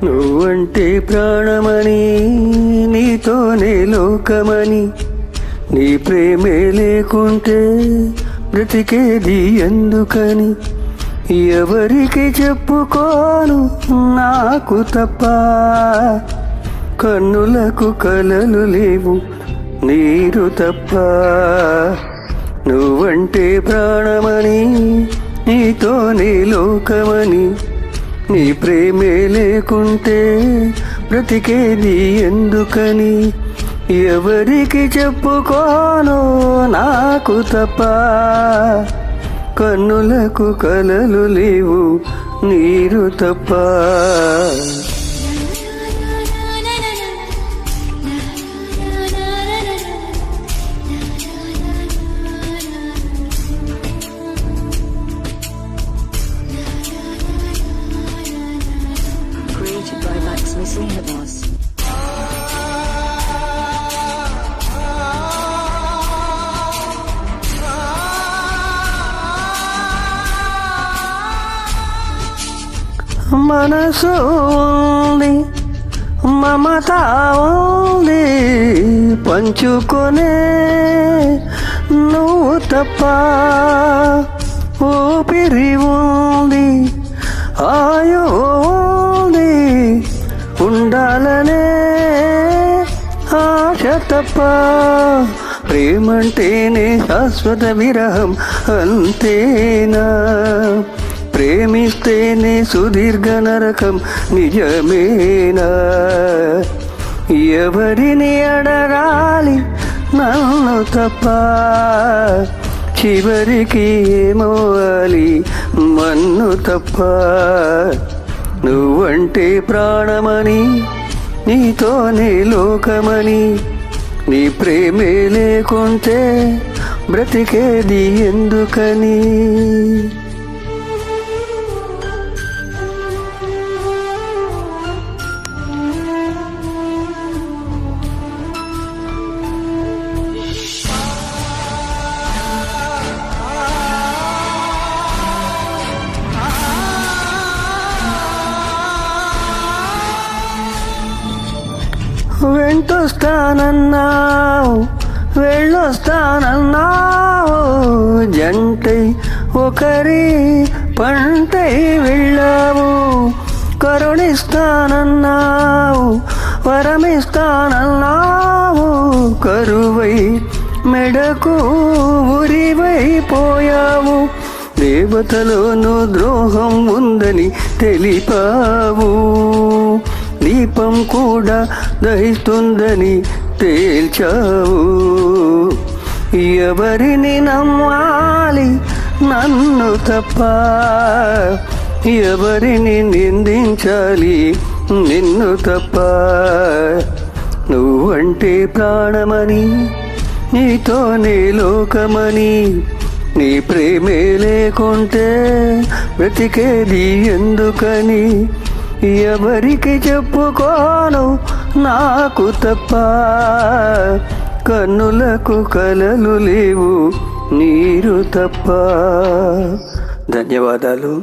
నువ్వంటే ప్రాణమని, నీతోనే లోకమని, నీ ప్రేమే లేకుంటే బ్రతికేది ఎందుకని, ఎవరికి చెప్పుకోను నాకు తప్ప, కన్నులకు కలలు లేవు నీరు తప్ప. నువ్వంటే ప్రాణమని, నీతోనే లోకమని, నీ ప్రేమే లేకుంటే బ్రతికేది ఎందుకని, ఎవరికి చెప్పుకోను నాకు తప్ప, కన్నులకు కలలు లేవు నీరు తప్ప. Created by Maximus Leonardus. మనసు ఉంది, మమత ఉంది, పంచుకొనే నువ్వు తప్ప, ఊపిరి ఉంది, ఆయు ఉంది, ఉండాలనే ఆశ తప్ప. ప్రేమంటేనే శాశ్వత విరహం అంతేనా, ప్రేమిస్తేనే సుదీర్ఘ నరకం నిజమేనా, ఎవరిని అడగాలి నన్ను తప్ప, చివరికి ఏమోవాలి మన్ను తప్ప. నువ్వంటే ప్రాణమని, నీతోనే లోకమని, నీ ప్రేమే లేకుంటే బ్రతికేది ఎందుకని. వెంటొస్తానన్నావు, వెళ్ళొస్తానన్నావు, జంటై ఒకరి పంటై వెళ్ళావు, కరుణిస్తానన్నావు, వరమిస్తానన్నావు, కరువై మెడకు ఉరివైపోయావు, దేవతలోనూ ద్రోహం ఉందని తెలిపావు, దీపం కూడా దహిస్తుందని తేల్చావు, ఎవరిని నమ్మాలి నన్ను తప్ప, ఎవరిని నిందించాలి నిన్ను తప్ప. నువ్వంటే ప్రాణమని, నీతోనే లోకమని, నీ ప్రేమే లేకుంటే బ్రతికేది ఎందుకని, ఎవరికి చెప్పుకోను నాకు తప్ప, కన్నులకు కలలు లేవు నీరు తప్ప. ధన్యవాదాలు.